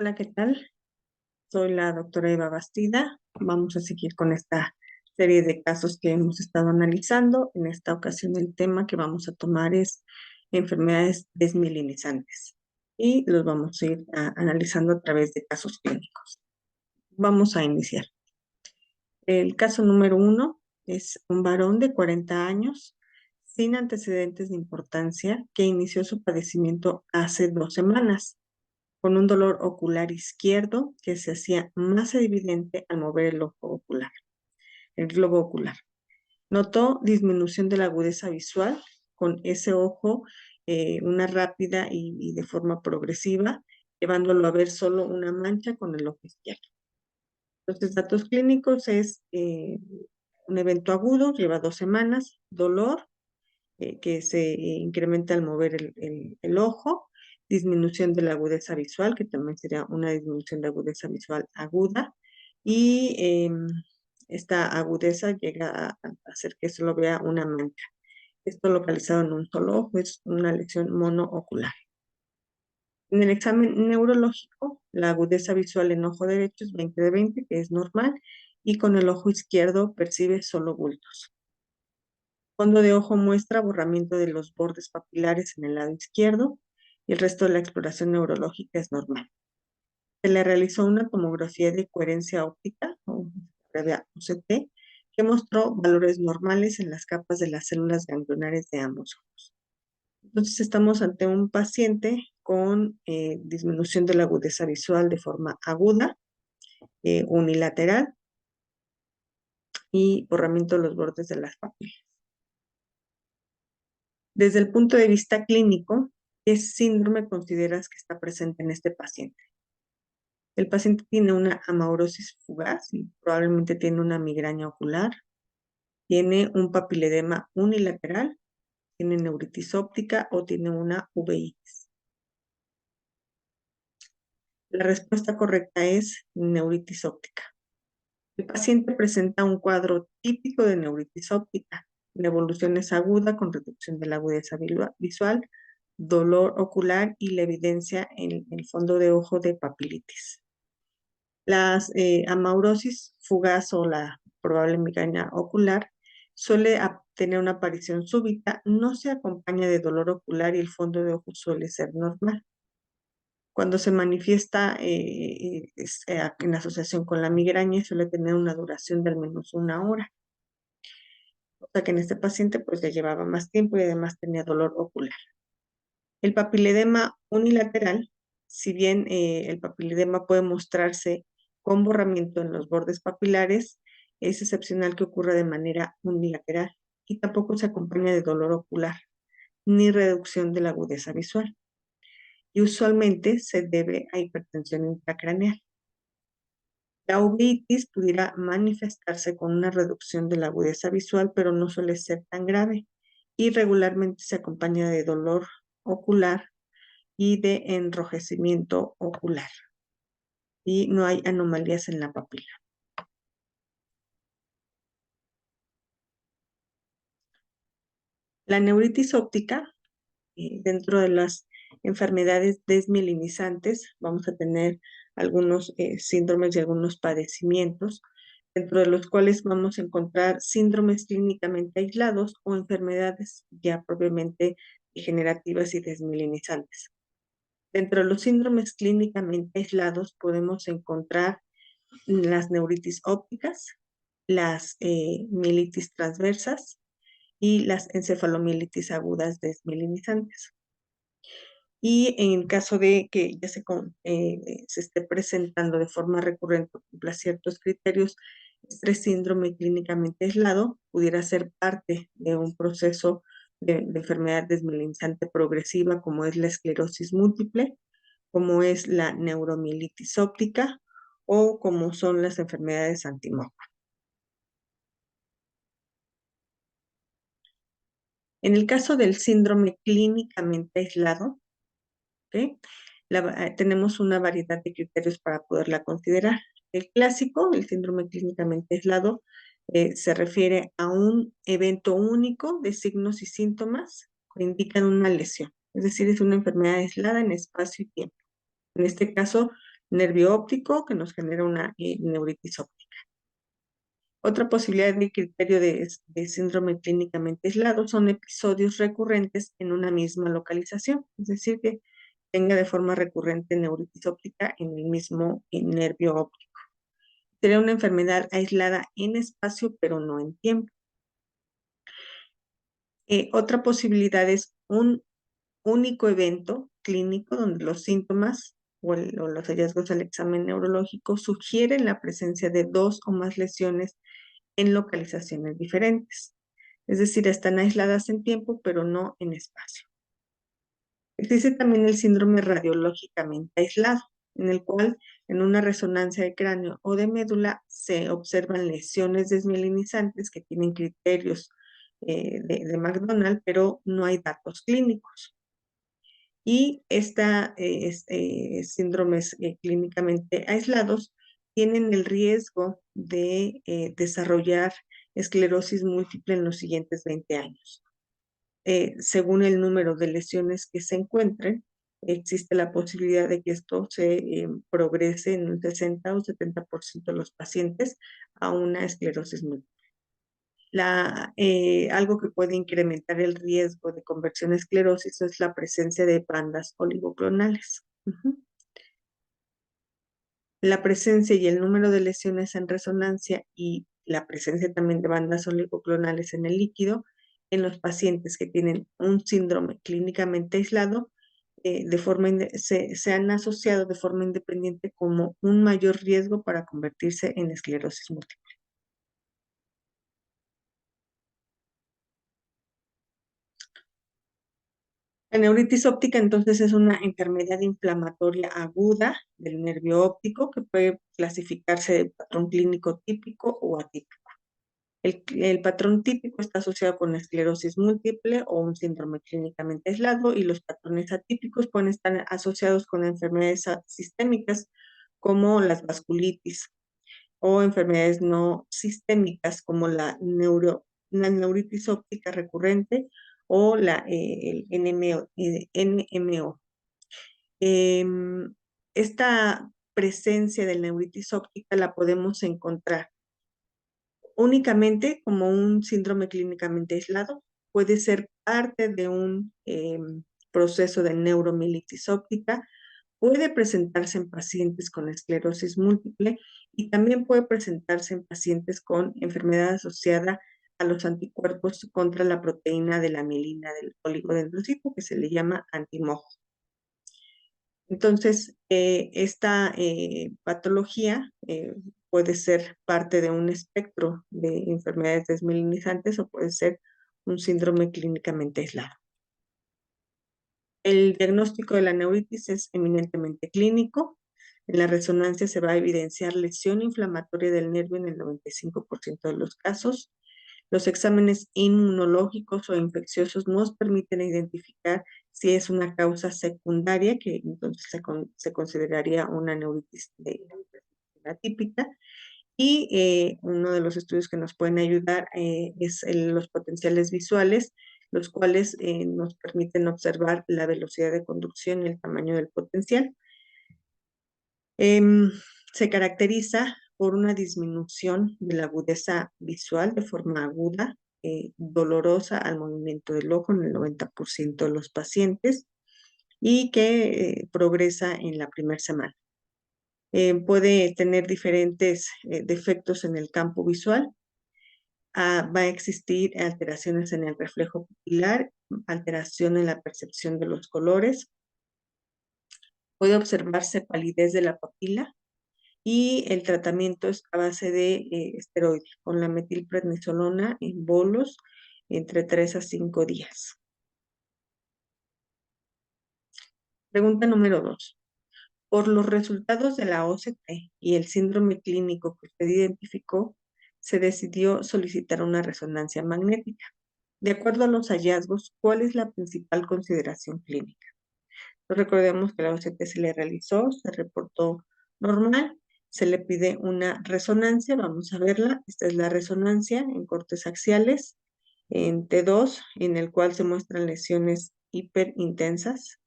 Hola, ¿qué tal? Soy la doctora Eva Bastida. Vamos a seguir con esta serie de casos que hemos estado analizando. En esta ocasión el tema que vamos a tomar es enfermedades desmielinizantes y los vamos a ir analizando a través de casos clínicos. Vamos a iniciar. El caso número 1 es un varón de 40 años sin antecedentes de importancia que inició su padecimiento hace 2 semanas, con un dolor ocular izquierdo que se hacía más evidente al mover el ojo ocular, el globo ocular. Notó disminución de la agudeza visual con ese ojo, una rápida y de forma progresiva, llevándolo a ver solo una mancha con el ojo izquierdo. Entonces, datos clínicos es un evento agudo, lleva 2 semanas, dolor, que se incrementa al mover el ojo, disminución de la agudeza visual, que también sería una disminución de agudeza visual aguda, y esta agudeza llega a hacer que solo vea una mancha. Esto localizado en un solo ojo es una lesión monoocular. En el examen neurológico, la agudeza visual en ojo derecho es 20 de 20, que es normal, y con el ojo izquierdo percibe solo bultos. Fondo de ojo muestra borramiento de los bordes papilares en el lado izquierdo y el resto de la exploración neurológica es normal. Se le realizó una tomografía de coherencia óptica, o breve OCT, que mostró valores normales en las capas de las células ganglionares de ambos ojos. Entonces estamos ante un paciente con disminución de la agudeza visual de forma aguda, unilateral y borramiento de los bordes de las papilas. Desde el punto de vista clínico, ¿qué síndrome consideras que está presente en este paciente? El paciente tiene una amaurosis fugaz y probablemente tiene una migraña ocular, tiene un papiledema unilateral, tiene neuritis óptica o tiene una uveitis. La respuesta correcta es neuritis óptica. El paciente presenta un cuadro típico de neuritis óptica. La evolución es aguda con reducción de la agudeza visual, dolor ocular y la evidencia en el fondo de ojo de papilitis. Las amaurosis fugaz o la probable migraña ocular suele tener una aparición súbita, no se acompaña de dolor ocular y el fondo de ojo suele ser normal. Cuando se manifiesta en asociación con la migraña suele tener una duración de al menos 1 hora. O sea que en este paciente pues le llevaba más tiempo y además tenía dolor ocular. El papiledema unilateral, si bien el papiledema puede mostrarse con borramiento en los bordes papilares, es excepcional que ocurra de manera unilateral y tampoco se acompaña de dolor ocular ni reducción de la agudeza visual. Y usualmente se debe a hipertensión intracraneal. La uveitis pudiera manifestarse con una reducción de la agudeza visual, pero no suele ser tan grave y regularmente se acompaña de dolor ocular y de enrojecimiento ocular. Y no hay anomalías en la papila. La neuritis óptica, dentro de las enfermedades desmielinizantes, vamos a tener algunos síndromes y algunos padecimientos, dentro de los cuales vamos a encontrar síndromes clínicamente aislados o enfermedades ya propiamente degenerativas y desmielinizantes. Dentro de los síndromes clínicamente aislados podemos encontrar las neuritis ópticas, las mielitis transversas y las encefalomielitis agudas desmielinizantes. Y en caso de que ya se esté presentando de forma recurrente o cumpla ciertos criterios, este síndrome clínicamente aislado pudiera ser parte de un proceso de enfermedad desmielinizante progresiva, como es la esclerosis múltiple, como es la neuromielitis óptica o como son las enfermedades antimoco. En el caso del síndrome clínicamente aislado, ¿okay? Tenemos una variedad de criterios para poderla considerar. El clásico, el síndrome clínicamente aislado, se refiere a un evento único de signos y síntomas que indican una lesión. Es decir, es una enfermedad aislada en espacio y tiempo. En este caso, nervio óptico que nos genera una neuritis óptica. Otra posibilidad de criterio de síndrome clínicamente aislado son episodios recurrentes en una misma localización, es decir, que tenga de forma recurrente neuritis óptica en el mismo nervio óptico. Sería una enfermedad aislada en espacio, pero no en tiempo. Otra posibilidad es un único evento clínico donde los síntomas o los hallazgos al examen neurológico sugieren la presencia de dos o más lesiones en localizaciones diferentes. Es decir, están aisladas en tiempo, pero no en espacio. Existe también el síndrome radiológicamente aislado, en el cual en una resonancia de cráneo o de médula se observan lesiones desmielinizantes que tienen criterios de McDonald, pero no hay datos clínicos. Y síndromes clínicamente aislados tienen el riesgo de desarrollar esclerosis múltiple en los siguientes 20 años. Según el número de lesiones que se encuentren, existe la posibilidad de que esto se progrese en un 60 o 70% de los pacientes a una esclerosis múltiple. Algo que puede incrementar el riesgo de conversión a esclerosis es la presencia de bandas oligoclonales. La presencia y el número de lesiones en resonancia y la presencia también de bandas oligoclonales en el líquido en los pacientes que tienen un síndrome clínicamente aislado se han asociado de forma independiente como un mayor riesgo para convertirse en esclerosis múltiple. La neuritis óptica entonces es una enfermedad inflamatoria aguda del nervio óptico que puede clasificarse de patrón clínico típico o atípico. El patrón típico está asociado con esclerosis múltiple o un síndrome clínicamente aislado y los patrones atípicos pueden estar asociados con enfermedades sistémicas como las vasculitis o enfermedades no sistémicas como la neuritis óptica recurrente o el NMO. Esta presencia de neuritis óptica la podemos encontrar únicamente como un síndrome clínicamente aislado, puede ser parte de un proceso de neuromielitis óptica, puede presentarse en pacientes con esclerosis múltiple y también puede presentarse en pacientes con enfermedad asociada a los anticuerpos contra la proteína de la mielina del oligodendrocito, que se le llama antimojo. Entonces, esta patología puede ser parte de un espectro de enfermedades desmielinizantes o puede ser un síndrome clínicamente aislado. El diagnóstico de la neuritis es eminentemente clínico. En la resonancia se va a evidenciar lesión inflamatoria del nervio en el 95% de los casos. Los exámenes inmunológicos o infecciosos nos permiten identificar si es una causa secundaria, que entonces se consideraría una neuritis atípica. Y uno de los estudios que nos pueden ayudar es los potenciales visuales, los cuales nos permiten observar la velocidad de conducción y el tamaño del potencial. Se caracteriza por una disminución de la agudeza visual de forma aguda, dolorosa al movimiento del ojo en el 90% de los pacientes y que progresa en la primera semana. Puede tener diferentes defectos en el campo visual. Va a existir alteraciones en el reflejo pupilar, alteración en la percepción de los colores. Puede observarse palidez de la papila y el tratamiento es a base de esteroides con la metilprednisolona en bolos entre 3 a 5 días. Pregunta número 2. Por los resultados de la OCT y el síndrome clínico que usted identificó, se decidió solicitar una resonancia magnética. De acuerdo a los hallazgos, ¿cuál es la principal consideración clínica? Recordemos que la OCT se le realizó, se reportó normal, se le pide una resonancia, vamos a verla. Esta es la resonancia en cortes axiales, en T2, en el cual se muestran lesiones hiperintensas,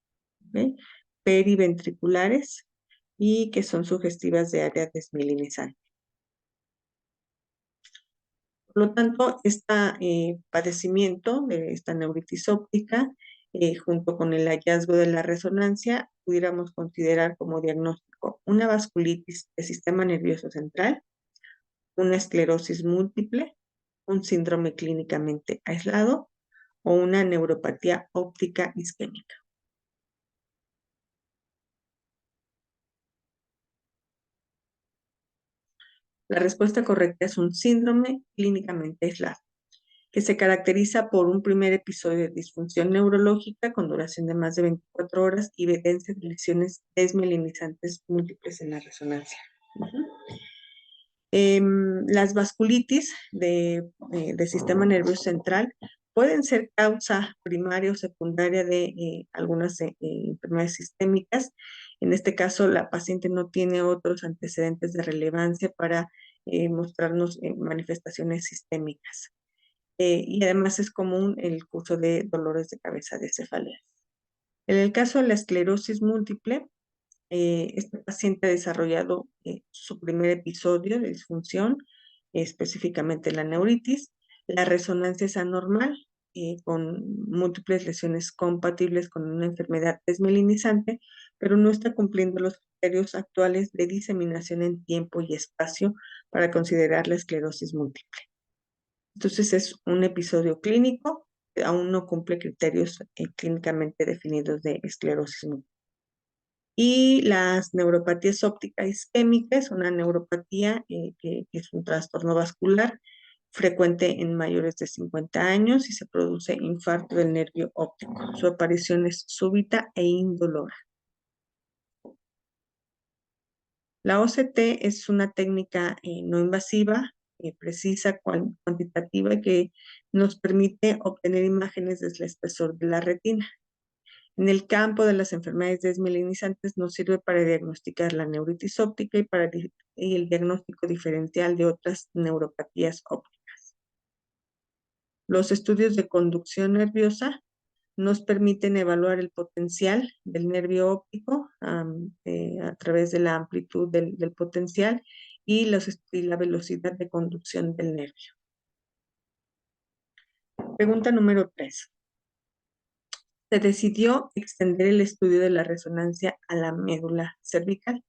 ¿okay? Periventriculares, y que son sugestivas de área desmielinizante. Por lo tanto, este padecimiento de esta neuritis óptica, junto con el hallazgo de la resonancia, pudiéramos considerar como diagnóstico una vasculitis del sistema nervioso central, una esclerosis múltiple, un síndrome clínicamente aislado o una neuropatía óptica isquémica. La respuesta correcta es un síndrome clínicamente aislado, que se caracteriza por un primer episodio de disfunción neurológica con duración de más de 24 horas y evidencia de lesiones desmielinizantes múltiples en la resonancia. Las vasculitis de sistema nervioso central pueden ser causa primaria o secundaria de algunas enfermedades sistémicas. En este caso, la paciente no tiene otros antecedentes de relevancia para mostrarnos manifestaciones sistémicas. Y además es común el curso de dolores de cabeza, de cefaleas. En el caso de la esclerosis múltiple, este paciente ha desarrollado su primer episodio de disfunción, específicamente la neuritis. La resonancia es anormal, con múltiples lesiones compatibles con una enfermedad desmielinizante, pero no está cumpliendo los criterios actuales de diseminación en tiempo y espacio para considerar la esclerosis múltiple. Entonces es un episodio clínico, aún no cumple criterios clínicamente definidos de esclerosis múltiple. Y las neuropatías ópticas isquémicas, una neuropatía que es un trastorno vascular frecuente en mayores de 50 años y se produce infarto del nervio óptico. Su aparición es súbita e indolora. La OCT es una técnica no invasiva, precisa, cuantitativa, que nos permite obtener imágenes del espesor de la retina. En el campo de las enfermedades desmielinizantes nos sirve para diagnosticar la neuritis óptica y el diagnóstico diferencial de otras neuropatías ópticas. Los estudios de conducción nerviosa nos permiten evaluar el potencial del nervio óptico a través de la amplitud del potencial y la velocidad de conducción del nervio. Pregunta número 3. Se decidió extender el estudio de la resonancia a la médula cervical.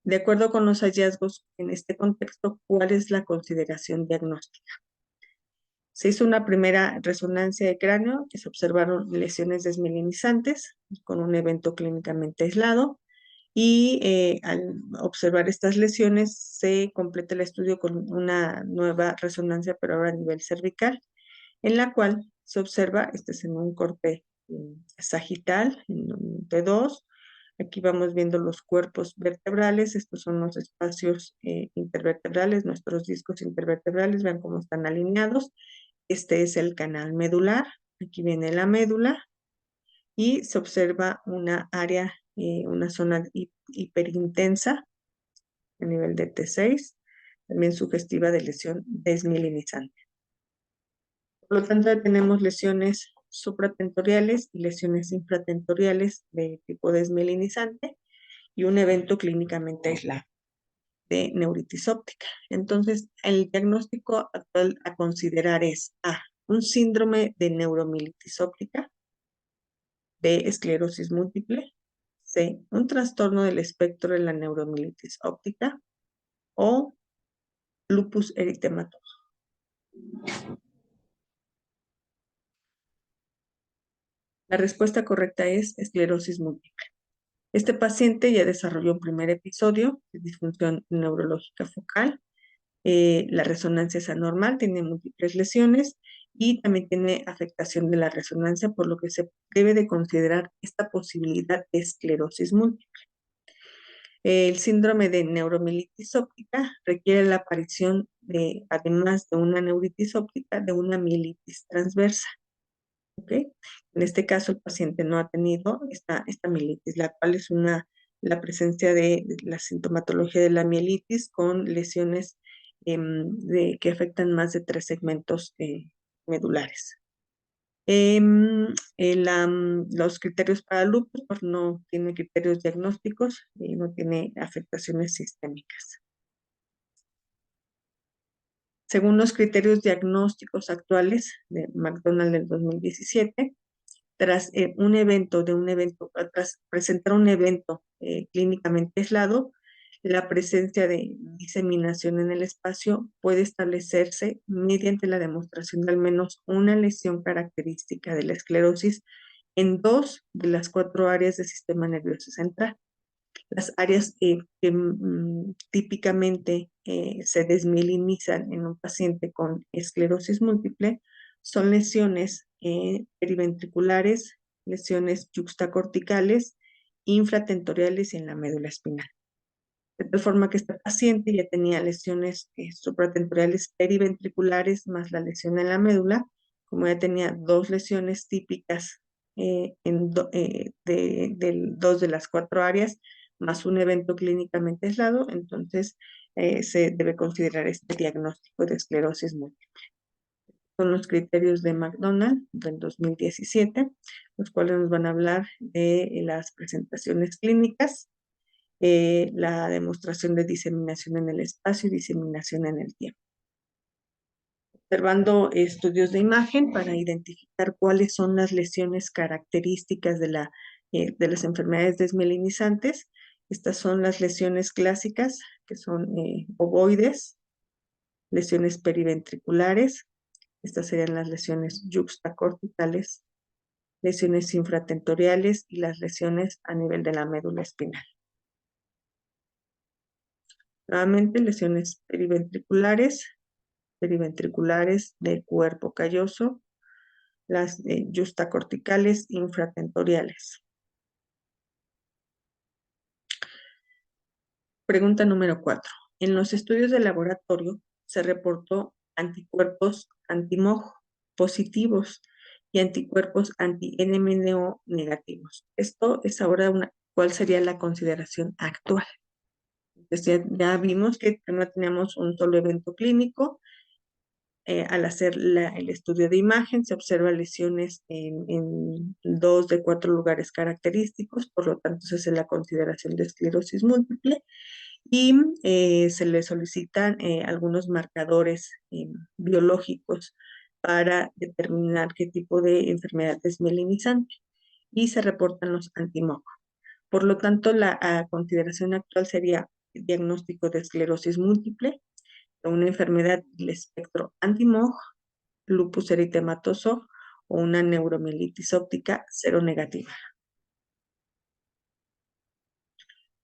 De acuerdo con los hallazgos en este contexto, ¿cuál es la consideración diagnóstica? Se hizo una primera resonancia de cráneo y se observaron lesiones desmielinizantes con un evento clínicamente aislado. Y al observar estas lesiones se completa el estudio con una nueva resonancia, pero ahora a nivel cervical, en la cual se observa, este es en un corte sagital, en un T2. Aquí vamos viendo los cuerpos vertebrales, estos son los espacios intervertebrales, nuestros discos intervertebrales, vean cómo están alineados. Este es el canal medular, aquí viene la médula y se observa una área, una zona hiperintensa a nivel de T6, también sugestiva de lesión desmielinizante. Por lo tanto, tenemos lesiones supratentoriales y lesiones infratentoriales de tipo desmielinizante y un evento clínicamente aislado de neuritis óptica. Entonces, el diagnóstico actual a considerar es A, un síndrome de neuromielitis óptica, B, esclerosis múltiple, C, un trastorno del espectro de la neuromielitis óptica o lupus eritematoso. La respuesta correcta es esclerosis múltiple. Este paciente ya desarrolló un primer episodio de disfunción neurológica focal. La resonancia es anormal, tiene múltiples lesiones y también tiene afectación de la resonancia, por lo que se debe de considerar esta posibilidad de esclerosis múltiple. El síndrome de neuromielitis óptica requiere la aparición además de una neuritis óptica, de una mielitis transversa. ¿Okay? En este caso, el paciente no ha tenido esta mielitis, la cual es la presencia de la sintomatología de la mielitis con lesiones que afectan más de 3 segmentos medulares. Los criterios para lupus pues, no tiene criterios diagnósticos y no tiene afectaciones sistémicas. Según los criterios diagnósticos actuales de McDonald del 2017, tras tras presentar un evento clínicamente aislado, la presencia de diseminación en el espacio puede establecerse mediante la demostración de al menos una lesión característica de la esclerosis en dos de las cuatro áreas del sistema nervioso central. Las áreas que típicamente se desmielinizan en un paciente con esclerosis múltiple son lesiones periventriculares, lesiones yuxtacorticales, infratentoriales y en la médula espinal. De tal forma que esta paciente ya tenía lesiones supratentoriales periventriculares más la lesión en la médula, como ya tenía dos lesiones típicas de dos de las cuatro áreas, más un evento clínicamente aislado, entonces se debe considerar este diagnóstico de esclerosis múltiple. Son los criterios de McDonald del 2017, los cuales nos van a hablar de las presentaciones clínicas, la demostración de diseminación en el espacio y diseminación en el tiempo. Observando estudios de imagen para identificar cuáles son las lesiones características de las enfermedades desmielinizantes. Estas son las lesiones clásicas, que son ovoides, lesiones periventriculares. Estas serían las lesiones yuxtacorticales, lesiones infratentoriales y las lesiones a nivel de la médula espinal. Nuevamente, lesiones periventriculares del cuerpo calloso, las yuxtacorticales infratentoriales. Pregunta número 4. En los estudios de laboratorio se reportó anticuerpos anti-MOG positivos y anticuerpos anti-NMNO negativos. Esto es ahora ¿cuál sería la consideración actual? Entonces ya vimos que no teníamos un solo evento clínico. Al hacer el estudio de imagen se observan lesiones en dos de cuatro lugares característicos, por lo tanto se hace la consideración de esclerosis múltiple y se le solicitan algunos marcadores biológicos para determinar qué tipo de enfermedad es mielinizante y se reportan los anti-MOG. Por lo tanto, la consideración actual sería el diagnóstico de esclerosis múltiple, una enfermedad del espectro anti-MOG, lupus eritematoso o una neuromielitis óptica seronegativa.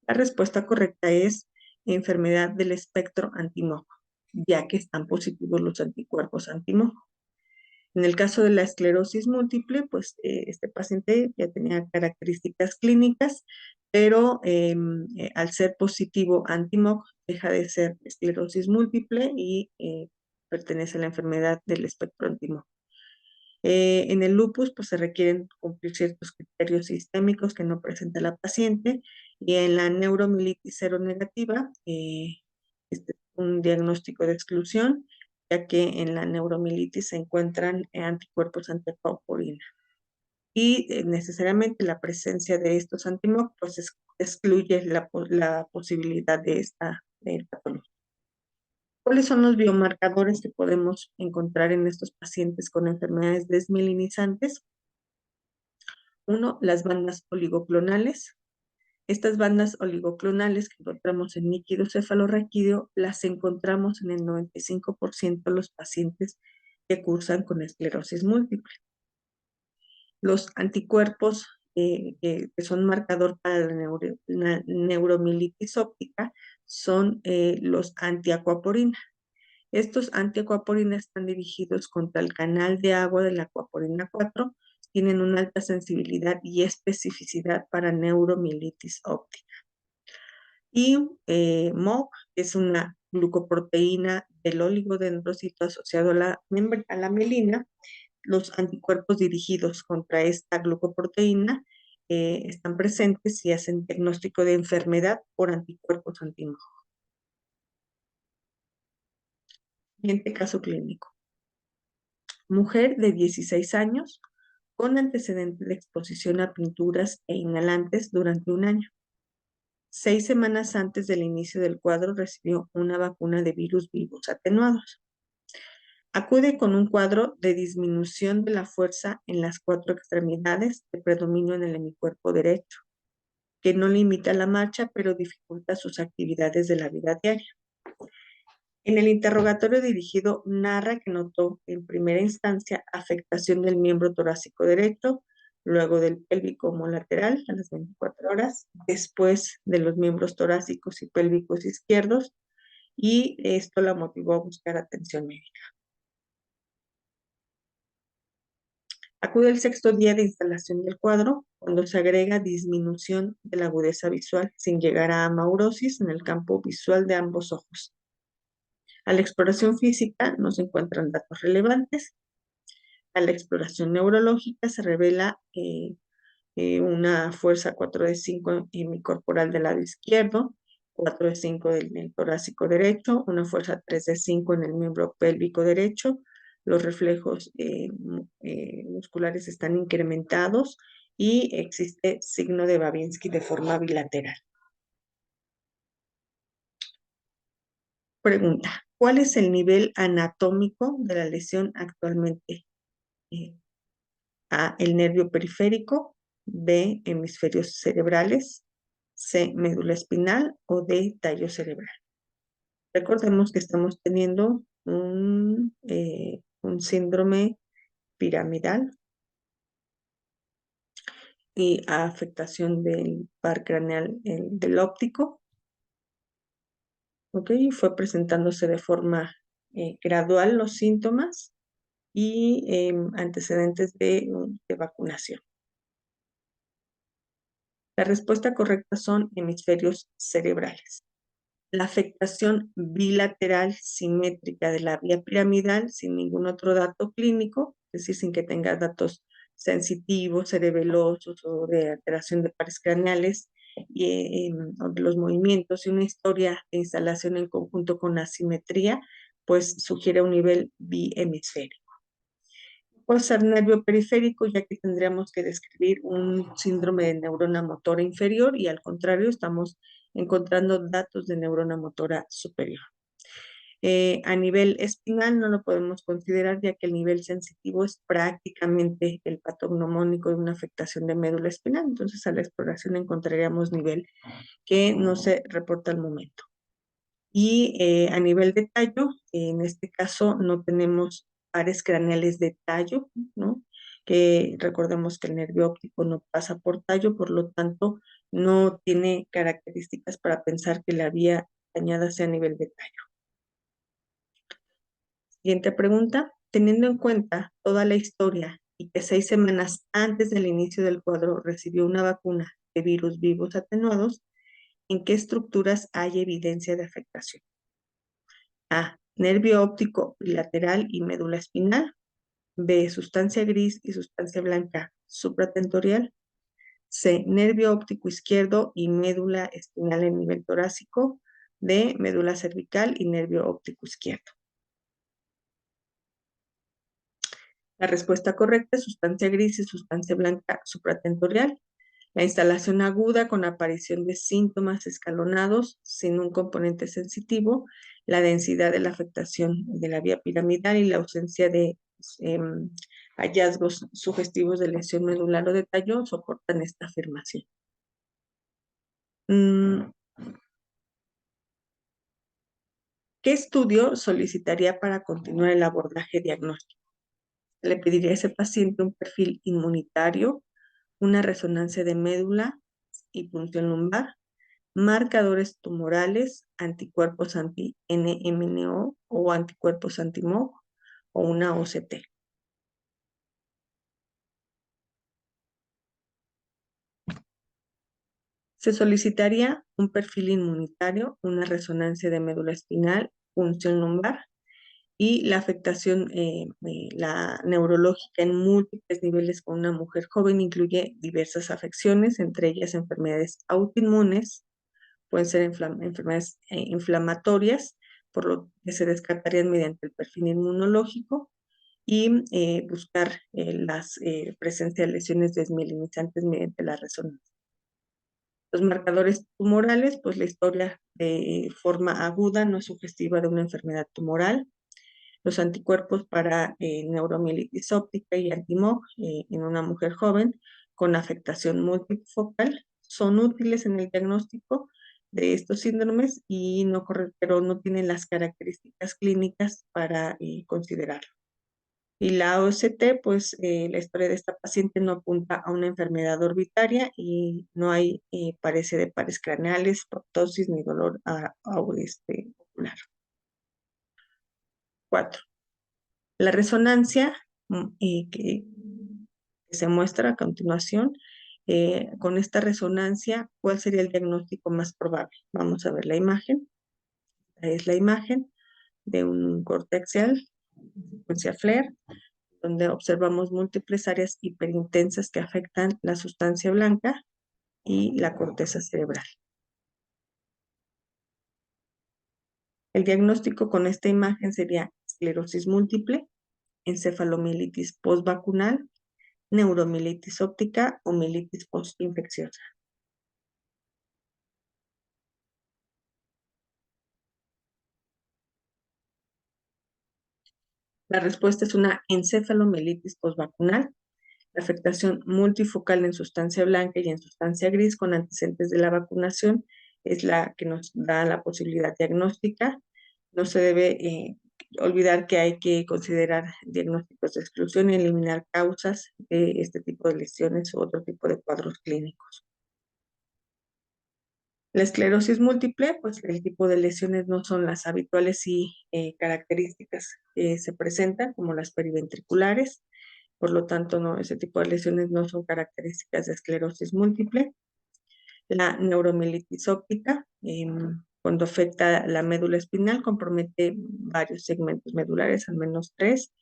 La respuesta correcta es enfermedad del espectro anti-MOG, ya que están positivos los anticuerpos anti-MOG. En el caso de la esclerosis múltiple, pues este paciente ya tenía características clínicas, pero al ser positivo anti-MOG, deja de ser esclerosis múltiple y pertenece a la enfermedad del espectro anti-MOG. En el lupus, pues se requieren cumplir ciertos criterios sistémicos que no presenta la paciente, y en la neuromielitis seronegativa, este es un diagnóstico de exclusión, ya que en la neuromielitis se encuentran anticuerpos anti-apaurina. Y necesariamente la presencia de estos anti-MOG pues excluye la posibilidad de esta patología. ¿Cuáles son los biomarcadores que podemos encontrar en estos pacientes con enfermedades desmielinizantes? Uno, las bandas oligoclonales. Estas bandas oligoclonales que encontramos en líquido cefalorraquídeo las encontramos en el 95% de los pacientes que cursan con esclerosis múltiple. Los anticuerpos que son marcador para la neuromielitis óptica son los antiacuaporina. Estos antiacuaporina están dirigidos contra el canal de agua de la acuaporina 4, tienen una alta sensibilidad y especificidad para neuromielitis óptica. Y MOG es una glucoproteína del oligodendrocito asociado a la mielina. Los anticuerpos dirigidos contra esta glucoproteína están presentes y hacen diagnóstico de enfermedad por anticuerpos anti-MOG. Siguiente caso clínico. Mujer de 16 años con antecedente de exposición a pinturas e inhalantes durante un año. 6 semanas antes del inicio del cuadro recibió una vacuna de virus vivos atenuados. Acude con un cuadro de disminución de la fuerza en las 4 extremidades de predominio en el hemicuerpo derecho, que no limita la marcha, pero dificulta sus actividades de la vida diaria. En el interrogatorio dirigido narra que notó en primera instancia afectación del miembro torácico derecho, luego del pélvico homolateral a las 24 horas, después de los miembros torácicos y pélvicos izquierdos, y esto la motivó a buscar atención médica. Acude el 6º día de instalación del cuadro, cuando se agrega disminución de la agudeza visual, sin llegar a amaurosis en el campo visual de ambos ojos. A la exploración física no se encuentran datos relevantes. A la exploración neurológica se revela una fuerza 4 de 5 hemicorporal del lado izquierdo, 4 de 5 del torácico derecho, una fuerza 3 de 5 en el miembro pélvico derecho. Los reflejos musculares están incrementados y existe signo de Babinski de forma bilateral. Pregunta: ¿cuál es el nivel anatómico de la lesión actualmente? A, el nervio periférico; B, hemisferios cerebrales; C, médula espinal; o D, tallo cerebral. Recordemos que estamos teniendo un síndrome piramidal y afectación del par craneal del óptico. ¿Ok? Fue presentándose de forma gradual los síntomas y antecedentes de vacunación. La respuesta correcta son hemisferios cerebrales. La afectación bilateral simétrica de la vía piramidal sin ningún otro dato clínico, es decir, sin que tenga datos sensitivos, cerebelosos o de alteración de pares craneales o de los movimientos, y una historia de instalación en conjunto con asimetría, pues sugiere un nivel bihemisférico. Puede ser nervio periférico, ya que tendríamos que describir un síndrome de neurona motora inferior, y al contrario estamos encontrando datos de neurona motora superior. A nivel espinal no lo podemos considerar, ya que el nivel sensitivo es prácticamente el patognomónico de una afectación de médula espinal. Entonces, a la exploración encontraríamos nivel que no se reporta al momento. Y a nivel de tallo, en este caso no tenemos pares craneales de tallo, ¿no? Que recordemos que el nervio óptico no pasa por tallo, por lo tanto no tiene características para pensar que la vía dañada sea a nivel de tallo. Siguiente pregunta: teniendo en cuenta toda la historia y que 6 semanas antes del inicio del cuadro recibió una vacuna de virus vivos atenuados, ¿en qué estructuras hay evidencia de afectación? A, nervio óptico bilateral y médula espinal; B, sustancia gris y sustancia blanca supratentorial; C, nervio óptico izquierdo y médula espinal en nivel torácico; D, médula cervical y nervio óptico izquierdo. La respuesta correcta es sustancia gris y sustancia blanca supratentorial. La instalación aguda con aparición de síntomas escalonados sin un componente sensitivo, la densidad de la afectación de la vía piramidal y la ausencia de hallazgos sugestivos de lesión medular o de tallo soportan esta afirmación. ¿Qué estudio solicitaría para continuar el abordaje diagnóstico? Le pediría a ese paciente un perfil inmunitario, una resonancia de médula y punción lumbar, marcadores tumorales, anticuerpos anti-NMNO o anticuerpos anti-MOG, o una OCT. Se solicitaría un perfil inmunitario, una resonancia de médula espinal, punción lumbar, y la afectación la neurológica en múltiples niveles con una mujer joven incluye diversas afecciones, entre ellas enfermedades autoinmunes, pueden ser enfermedades inflamatorias, por lo que se descartarían mediante el perfil inmunológico, y buscar la presencia de lesiones desmielinizantes mediante la resonancia. Los marcadores tumorales, pues la historia de forma aguda no es sugestiva de una enfermedad tumoral. Los anticuerpos para neuromielitis óptica y anti-MOG en una mujer joven con afectación multifocal son útiles en el diagnóstico de estos síndromes y pero no tienen las características clínicas para considerarlo. Y la OST, pues la historia de esta paciente no apunta a una enfermedad orbitaria y no hay parece de pares craneales, proptosis ni dolor ocular. 4. La resonancia que se muestra a continuación, con esta resonancia, ¿cuál sería el diagnóstico más probable? Vamos a ver la imagen. Esta es la imagen de un corte axial, secuencia FLAIR, donde observamos múltiples áreas hiperintensas que afectan la sustancia blanca y la corteza cerebral. El diagnóstico con esta imagen sería esclerosis múltiple, encefalomielitis postvacunal, neuromielitis óptica o mielitis postinfecciosa. La respuesta es una encefalomielitis postvacunal. La afectación multifocal en sustancia blanca y en sustancia gris con antecedentes de la vacunación es la que nos da la posibilidad diagnóstica. No se debe olvidar que hay que considerar diagnósticos de exclusión y eliminar causas de este tipo de lesiones u otro tipo de cuadros clínicos. La esclerosis múltiple, pues el tipo de lesiones no son las habituales y características que se presentan, como las periventriculares. Por lo tanto, no, ese tipo de lesiones no son características de esclerosis múltiple. La neuromielitis óptica, cuando afecta la médula espinal, compromete varios segmentos medulares, al menos 3.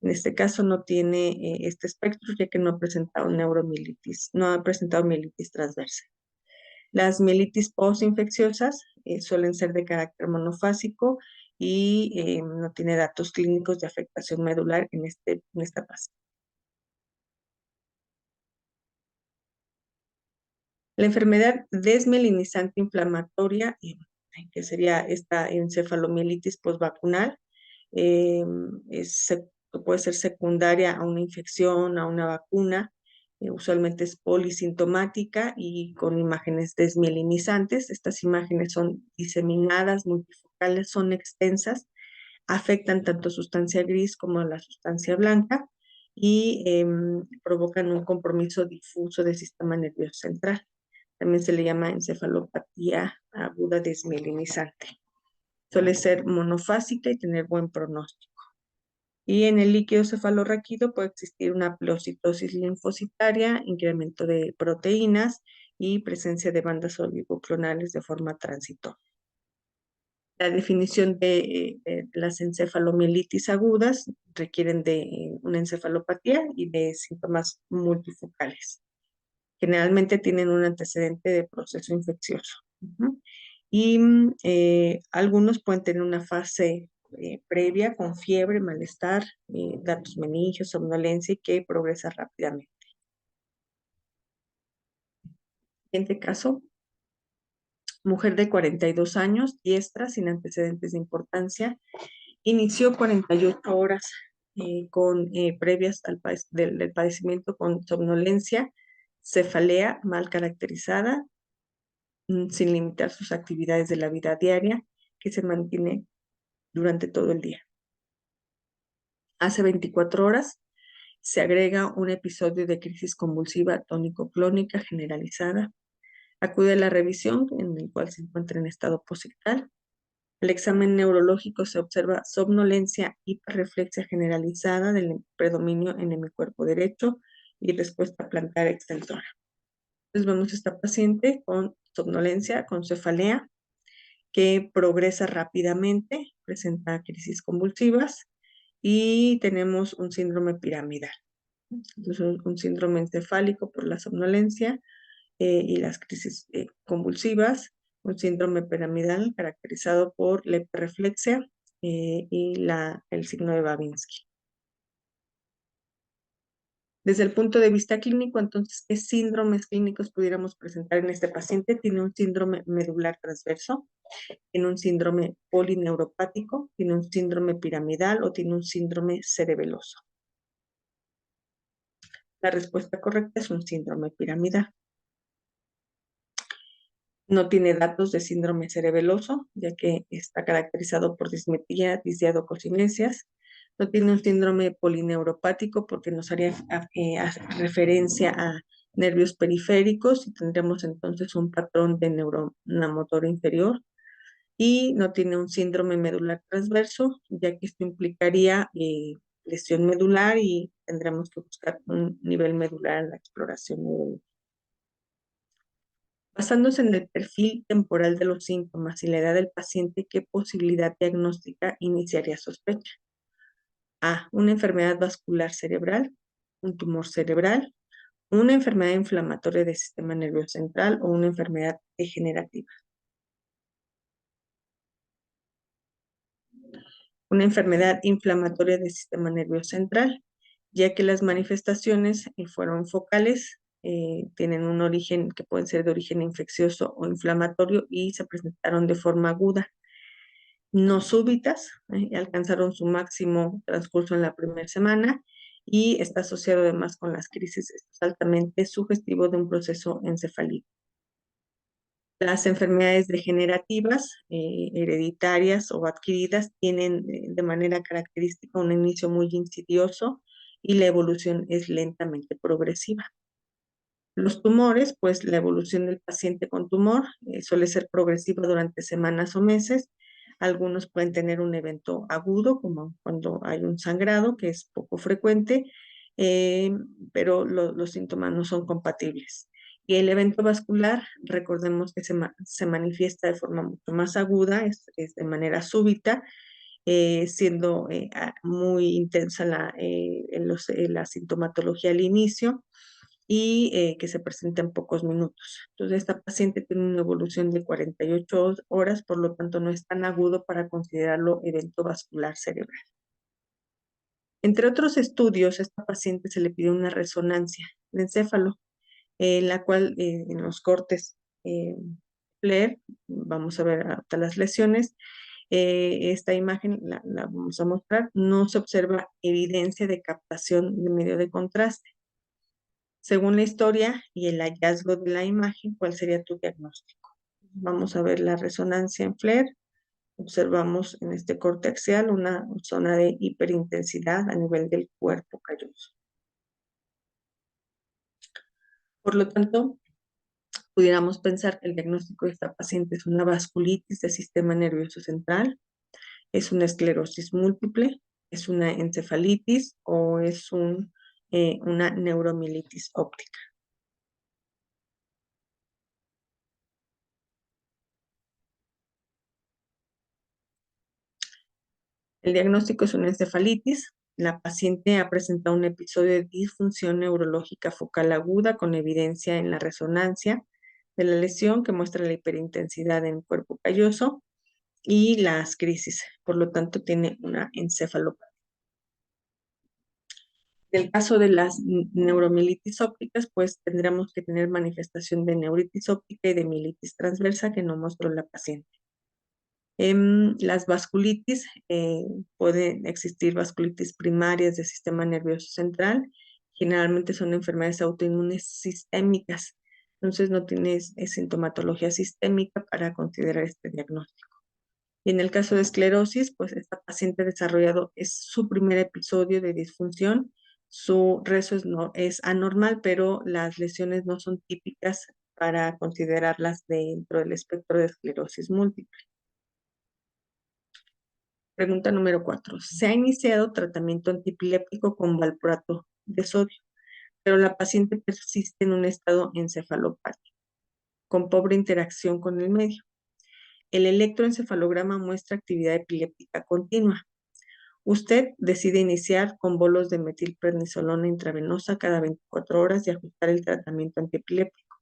En este caso no tiene este espectro, ya que no ha presentado neuromielitis, no ha presentado mielitis transversa. Las mielitis postinfecciosas suelen ser de carácter monofásico y no tiene datos clínicos de afectación medular en esta fase. La enfermedad desmielinizante inflamatoria, que sería esta encefalomielitis postvacunal, eh, puede ser secundaria a una infección, a una vacuna. Usualmente es polisintomática y con imágenes desmielinizantes. Estas imágenes son diseminadas, multifocales, son extensas, afectan tanto sustancia gris como la sustancia blanca y provocan un compromiso difuso del sistema nervioso central. También se le llama encefalopatía aguda desmielinizante. Suele ser monofásica y tener buen pronóstico. Y en el líquido cefalorraquídeo puede existir una pleocitosis linfocitaria, incremento de proteínas y presencia de bandas oligoclonales de forma transitoria. La definición de las encefalomielitis agudas requieren de una encefalopatía y de síntomas multifocales. Generalmente tienen un antecedente de proceso infeccioso. Y algunos pueden tener una fase previa con fiebre, malestar, datos meningios, somnolencia y que progresa rápidamente. Siguiente caso, mujer de 42 años, diestra, sin antecedentes de importancia, inició 48 horas previas del padecimiento con somnolencia, cefalea mal caracterizada, sin limitar sus actividades de la vida diaria, que se mantiene durante todo el día. Hace 24 horas se agrega un episodio de crisis convulsiva tónico-clónica generalizada. Acude a la revisión en el cual se encuentra en estado posictal. El examen neurológico se observa somnolencia, hiperreflexia generalizada del predominio en el cuerpo derecho y respuesta plantar extensora. Entonces vemos a esta paciente con somnolencia, con cefalea, que progresa rápidamente, presenta crisis convulsivas y tenemos un síndrome piramidal. Entonces, un síndrome encefálico por la somnolencia y las crisis convulsivas, un síndrome piramidal caracterizado por la hiperreflexia y el signo de Babinski. Desde el punto de vista clínico, entonces, ¿qué síndromes clínicos pudiéramos presentar en este paciente? Tiene un síndrome medular transverso, tiene un síndrome polineuropático, tiene un síndrome piramidal o tiene un síndrome cerebeloso. La respuesta correcta es un síndrome piramidal. No tiene datos de síndrome cerebeloso, ya que está caracterizado por dismetría, disdiadococinesias. No tiene un síndrome polineuropático porque nos haría referencia a nervios periféricos y tendremos entonces un patrón de neurona motora inferior. Y no tiene un síndrome medular transverso, ya que esto implicaría lesión medular y tendremos que buscar un nivel medular en la exploración neurológica. Basándose en el perfil temporal de los síntomas y la edad del paciente, ¿qué posibilidad diagnóstica iniciaría sospecha? A. Una enfermedad vascular cerebral, un tumor cerebral, una enfermedad inflamatoria del sistema nervioso central o una enfermedad degenerativa. Una enfermedad inflamatoria del sistema nervioso central, ya que las manifestaciones fueron focales, tienen un origen que pueden ser de origen infeccioso o inflamatorio y se presentaron de forma aguda, no súbitas, alcanzaron su máximo transcurso en la primera semana y está asociado además con las crisis. Esto es altamente sugestivo de un proceso encefálico. Las enfermedades degenerativas, hereditarias o adquiridas, tienen de manera característica un inicio muy insidioso y la evolución es lentamente progresiva. Los tumores, pues la evolución del paciente con tumor suele ser progresiva durante semanas o meses. Algunos pueden tener un evento agudo, como cuando hay un sangrado, que es poco frecuente, eh, pero los síntomas no son compatibles. Y el evento vascular, recordemos que se manifiesta de forma mucho más aguda, es de manera súbita, siendo muy intensa la sintomatología al inicio y que se presenta en pocos minutos. Entonces, esta paciente tiene una evolución de 48 horas, por lo tanto no es tan agudo para considerarlo evento vascular cerebral. Entre otros estudios, a esta paciente se le pidió una resonancia de encéfalo, en la cual en los cortes FLAIR, vamos a ver hasta las lesiones, esta imagen la vamos a mostrar, no se observa evidencia de captación de medio de contraste. Según la historia y el hallazgo de la imagen, ¿cuál sería tu diagnóstico? Vamos a ver la resonancia en FLAIR. Observamos en este corte axial una zona de hiperintensidad a nivel del cuerpo calloso. Por lo tanto, pudiéramos pensar que el diagnóstico de esta paciente es una vasculitis del sistema nervioso central, es una esclerosis múltiple, es una encefalitis o es una neuromielitis óptica. El diagnóstico es una encefalitis. La paciente ha presentado un episodio de disfunción neurológica focal aguda con evidencia en la resonancia de la lesión que muestra la hiperintensidad en el cuerpo calloso y las crisis. Por lo tanto, tiene una encefalopatía. En el caso de las neuromielitis ópticas, pues tendremos que tener manifestación de neuritis óptica y de mielitis transversa que no mostró la paciente. En las vasculitis, pueden existir vasculitis primarias del sistema nervioso central. Generalmente son enfermedades autoinmunes sistémicas. Entonces no tienes sintomatología sistémica para considerar este diagnóstico. Y en el caso de esclerosis, pues esta paciente ha desarrollado, es su primer episodio de disfunción. Su rezo es anormal, pero las lesiones no son típicas para considerarlas dentro del espectro de esclerosis múltiple. Pregunta número 4. Se ha iniciado tratamiento antiepiléptico con valproato de sodio, pero la paciente persiste en un estado encefalopático, con pobre interacción con el medio. El electroencefalograma muestra actividad epiléptica continua. Usted decide iniciar con bolos de metilprednisolona intravenosa cada 24 horas y ajustar el tratamiento antiepiléptico.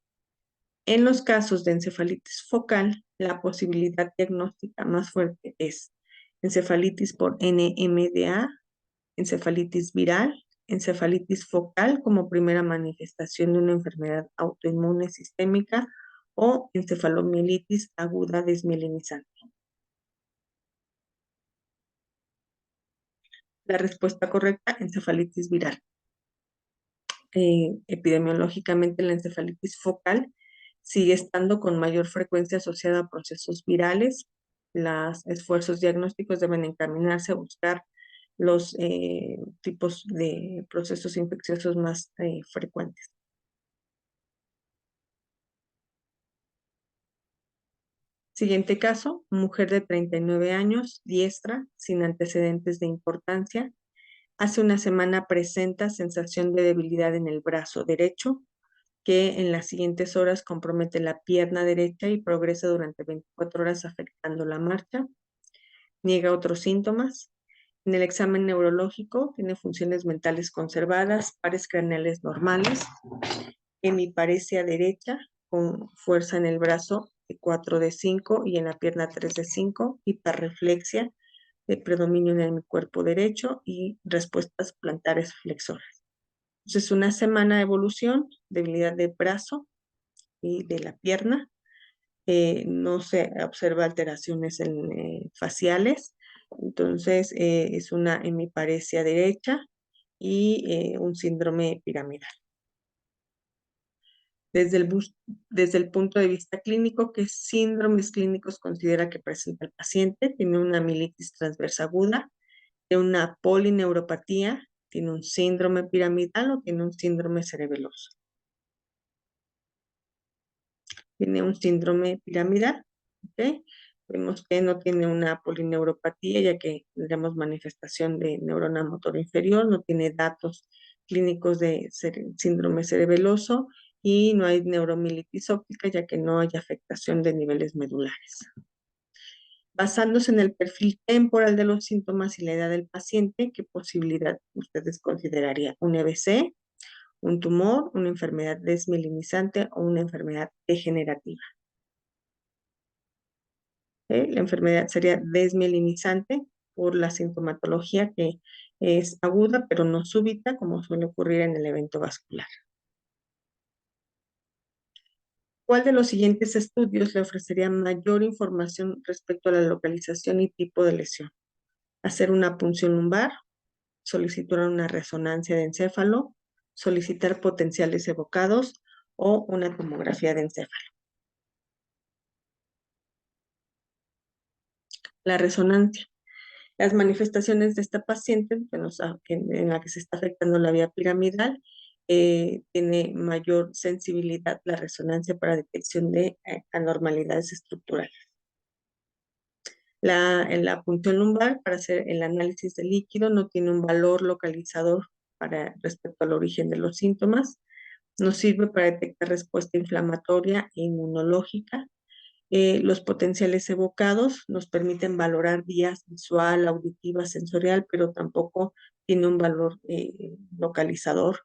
En los casos de encefalitis focal, la posibilidad diagnóstica más fuerte es encefalitis por NMDA, encefalitis viral, encefalitis focal como primera manifestación de una enfermedad autoinmune sistémica o encefalomielitis aguda desmielinizante. La respuesta correcta, encefalitis viral. Epidemiológicamente, la encefalitis focal sigue estando con mayor frecuencia asociada a procesos virales. Los esfuerzos diagnósticos deben encaminarse a buscar los tipos de procesos infecciosos más frecuentes. Siguiente caso, mujer de 39 años, diestra, sin antecedentes de importancia. Hace una semana presenta sensación de debilidad en el brazo derecho, que en las siguientes horas compromete la pierna derecha y progresa durante 24 horas afectando la marcha. Niega otros síntomas. En el examen neurológico tiene funciones mentales conservadas, pares craneales normales, hemiparesia derecha con fuerza en el brazo de 4 de 5 y en la pierna 3 de 5, hiperreflexia de predominio en el cuerpo derecho y respuestas plantares flexoras. Entonces, una semana de evolución, debilidad de brazo y de la pierna. No se observa alteraciones faciales. Entonces, es una hemiparesia derecha y un síndrome piramidal. Desde el punto de vista clínico, ¿qué síndromes clínicos considera que presenta el paciente? Tiene una mielitis transversa aguda, tiene una polineuropatía, tiene un síndrome piramidal o tiene un síndrome cerebeloso. Tiene un síndrome piramidal, ¿ok? Vemos que no tiene una polineuropatía, ya que tendríamos manifestación de neurona motor inferior, no tiene datos clínicos de síndrome cerebeloso y no hay neuromielitis óptica, ya que no hay afectación de niveles medulares. Basándose en el perfil temporal de los síntomas y la edad del paciente, ¿qué posibilidad ustedes considerarían? ¿Un EBC, un tumor, una enfermedad desmielinizante o una enfermedad degenerativa? La enfermedad sería desmielinizante por la sintomatología que es aguda, pero no súbita, como suele ocurrir en el evento vascular. ¿Cuál de los siguientes estudios le ofrecería mayor información respecto a la localización y tipo de lesión? Hacer una punción lumbar, solicitar una resonancia de encéfalo, solicitar potenciales evocados o una tomografía de encéfalo. La resonancia. Las manifestaciones de esta paciente, en la que se está afectando la vía piramidal, tiene mayor sensibilidad la resonancia para detección de anormalidades estructurales. En la punción lumbar, para hacer el análisis del líquido, no tiene un valor localizador respecto al origen de los síntomas. Nos sirve para detectar respuesta inflamatoria e inmunológica. Los potenciales evocados nos permiten valorar vías visual, auditiva, sensorial, pero tampoco tiene un valor localizador.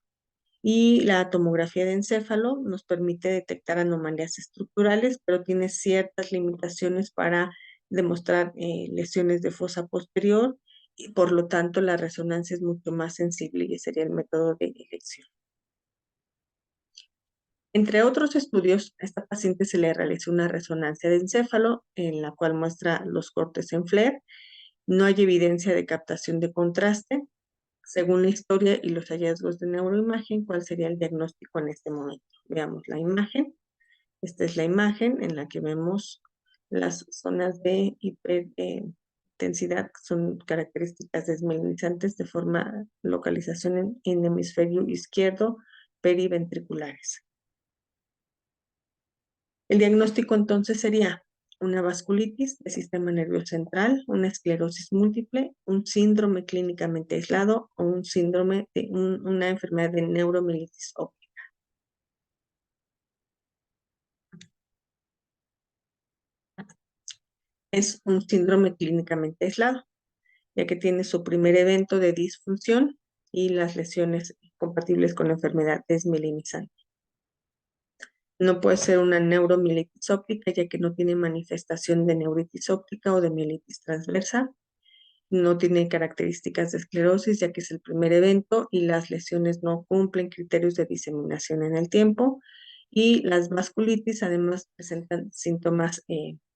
Y la tomografía de encéfalo nos permite detectar anomalías estructurales, pero tiene ciertas limitaciones para demostrar lesiones de fosa posterior y por lo tanto la resonancia es mucho más sensible y sería el método de elección. Entre otros estudios, a esta paciente se le realizó una resonancia de encéfalo en la cual muestra los cortes en FLAIR. No hay evidencia de captación de contraste. Según la historia y los hallazgos de neuroimagen, ¿cuál sería el diagnóstico en este momento? Veamos la imagen. Esta es la imagen en la que vemos las zonas de hiperintensidad, que son características desmielinizantes de forma localización en hemisferio izquierdo periventriculares. El diagnóstico entonces sería una vasculitis del sistema nervioso central, una esclerosis múltiple, un síndrome clínicamente aislado o un síndrome de una enfermedad de neuromielitis óptica. Es un síndrome clínicamente aislado, ya que tiene su primer evento de disfunción y las lesiones compatibles con la enfermedad desmielinizante. No puede ser una neuromielitis óptica, ya que no tiene manifestación de neuritis óptica o de mielitis transversa. no tiene características de esclerosis, ya que es el primer evento y las lesiones no cumplen criterios de diseminación en el tiempo. Y las vasculitis además presentan síntomas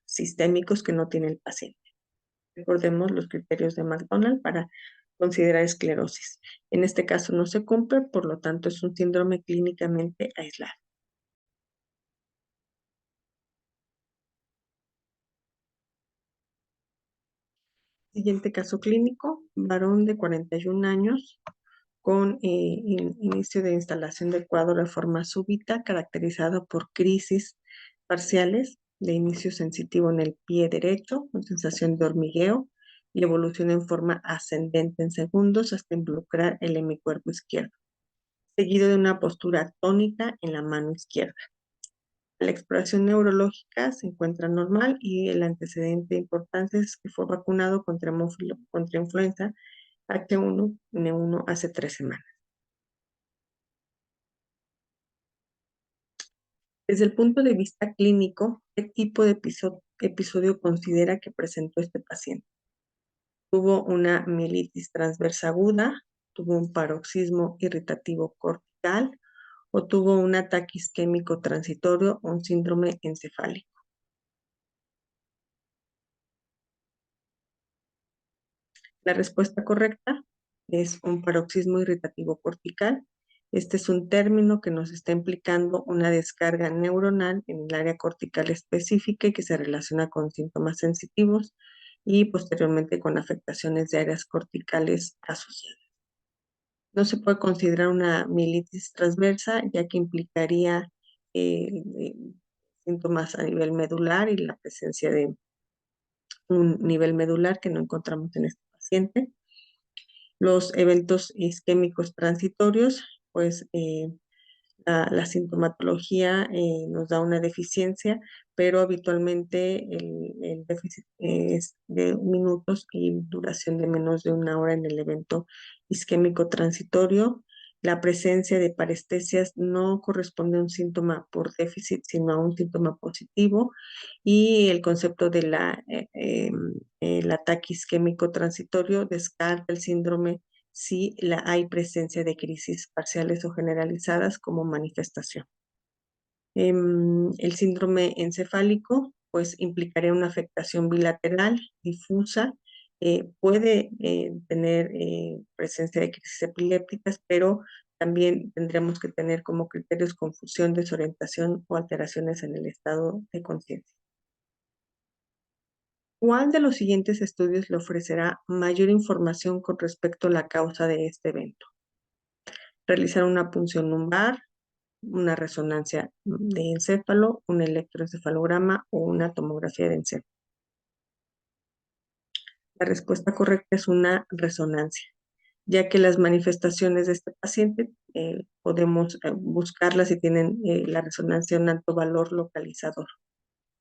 sistémicos que no tiene el paciente. Recordemos los criterios de McDonald para considerar esclerosis. En este caso no se cumple, por lo tanto es un síndrome clínicamente aislado. Siguiente caso clínico, varón de 41 años con inicio de instalación del cuadro de forma súbita, caracterizado por crisis parciales de inicio sensitivo en el pie derecho, con sensación de hormigueo y evolución en forma ascendente en segundos hasta involucrar el hemicuerpo izquierdo, seguido de una postura tónica en la mano izquierda. La exploración neurológica se encuentra normal y el antecedente importante es que fue vacunado contra influenza H1N1 hace 3 semanas. Desde el punto de vista clínico, ¿qué tipo de episodio considera que presentó este paciente? ¿Tuvo una mielitis transversa aguda? ¿Tuvo un paroxismo irritativo cortical? ¿O tuvo un ataque isquémico transitorio o un síndrome encefálico? La respuesta correcta es un paroxismo irritativo cortical. Este es un término que nos está implicando una descarga neuronal en el área cortical específica y que se relaciona con síntomas sensitivos y posteriormente con afectaciones de áreas corticales asociadas. No se puede considerar una mielitis transversa, ya que implicaría eh, síntomas a nivel medular y la presencia de un nivel medular que no encontramos en este paciente. Los eventos isquémicos transitorios, pues la sintomatología nos da una deficiencia, pero habitualmente el déficit es de minutos y duración de menos de 1 hora en el evento isquémico transitorio. La presencia de parestesias no corresponde a un síntoma por déficit, sino a un síntoma positivo. Y el concepto de el ataque isquémico transitorio descarta el síndrome si hay presencia de crisis parciales o generalizadas como manifestación. El síndrome encefálico, pues implicaría una afectación bilateral, difusa, puede tener presencia de crisis epilépticas, pero también tendremos que tener como criterios confusión, desorientación o alteraciones en el estado de conciencia. ¿Cuál de los siguientes estudios le ofrecerá mayor información con respecto a la causa de este evento? Realizar una punción lumbar, una resonancia de encéfalo, un electroencefalograma o una tomografía de encéfalo. La respuesta correcta es una resonancia, ya que las manifestaciones de este paciente podemos buscarlas si tienen la resonancia un alto valor localizador.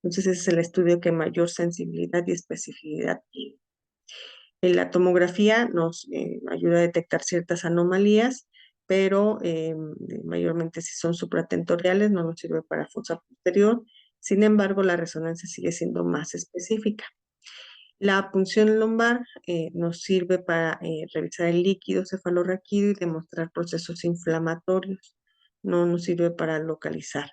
Entonces ese es el estudio que mayor sensibilidad y especificidad tiene. La tomografía nos ayuda a detectar ciertas anomalías, pero mayormente si son supratentoriales no nos sirve para fosa posterior. Sin embargo, la resonancia sigue siendo más específica. La punción lumbar nos sirve para revisar el líquido cefalorraquídeo y demostrar procesos inflamatorios. No nos sirve para localizar.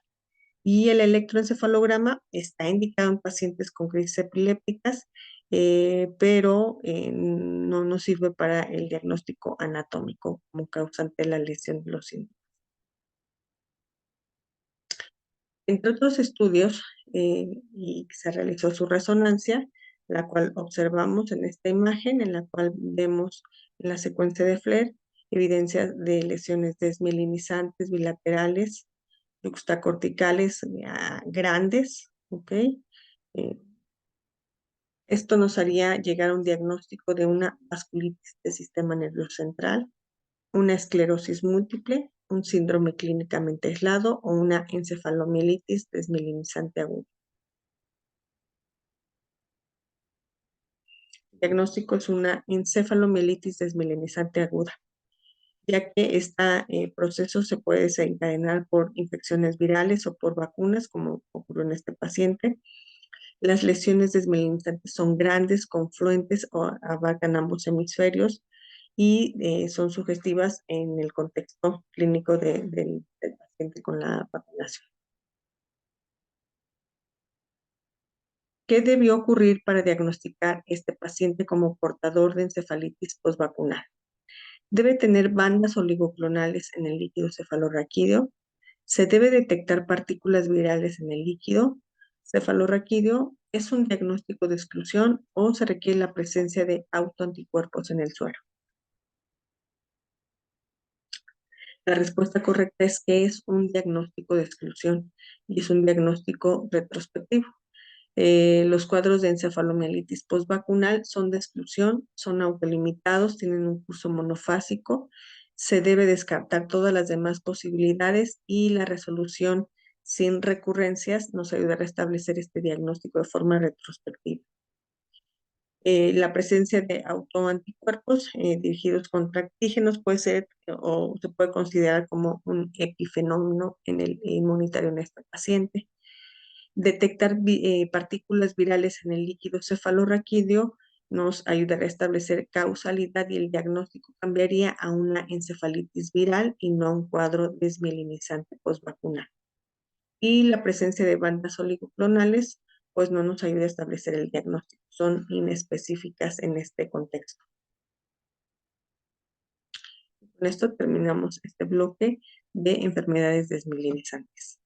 Y el electroencefalograma está indicado en pacientes con crisis epilépticas, pero no nos sirve para el diagnóstico anatómico como causante de la lesión de los síntomas. Entre otros estudios, y se realizó su resonancia, la cual observamos en esta imagen, en la cual vemos en la secuencia de Flair evidencias de lesiones desmielinizantes bilaterales, yuxtacorticales grandes, ¿ok? Esto nos haría llegar a un diagnóstico de una vasculitis del sistema nervioso central, una esclerosis múltiple, un síndrome clínicamente aislado o una encefalomielitis desmielinizante aguda. El diagnóstico es una encefalomielitis desmielinizante aguda, ya que este proceso se puede desencadenar por infecciones virales o por vacunas, como ocurrió en este paciente. Las lesiones desmielinizantes son grandes, confluentes o abarcan ambos hemisferios y son sugestivas en el contexto clínico del paciente con la vacunación. ¿Qué debió ocurrir para diagnosticar este paciente como portador de encefalitis postvacunal? Debe tener bandas oligoclonales en el líquido cefalorraquídeo. Se debe detectar partículas virales en el líquido cefalorraquídeo. ¿Es un diagnóstico de exclusión o se requiere la presencia de autoanticuerpos en el suero? La respuesta correcta es que es un diagnóstico de exclusión y es un diagnóstico retrospectivo. Los cuadros de encefalomielitis postvacunal son de exclusión, son autolimitados, tienen un curso monofásico. Se debe descartar todas las demás posibilidades y la resolución sin recurrencias nos ayudará a establecer este diagnóstico de forma retrospectiva. La presencia de autoanticuerpos dirigidos contra antígenos puede ser o se puede considerar como un epifenómeno en el inmunitario en este paciente. Detectar partículas virales en el líquido cefalorraquídeo nos ayudará a establecer causalidad y el diagnóstico cambiaría a una encefalitis viral y no a un cuadro desmielinizante postvacunal. Y la presencia de bandas oligoclonales pues no nos ayuda a establecer el diagnóstico, son inespecíficas en este contexto. Con esto terminamos este bloque de enfermedades desmielinizantes.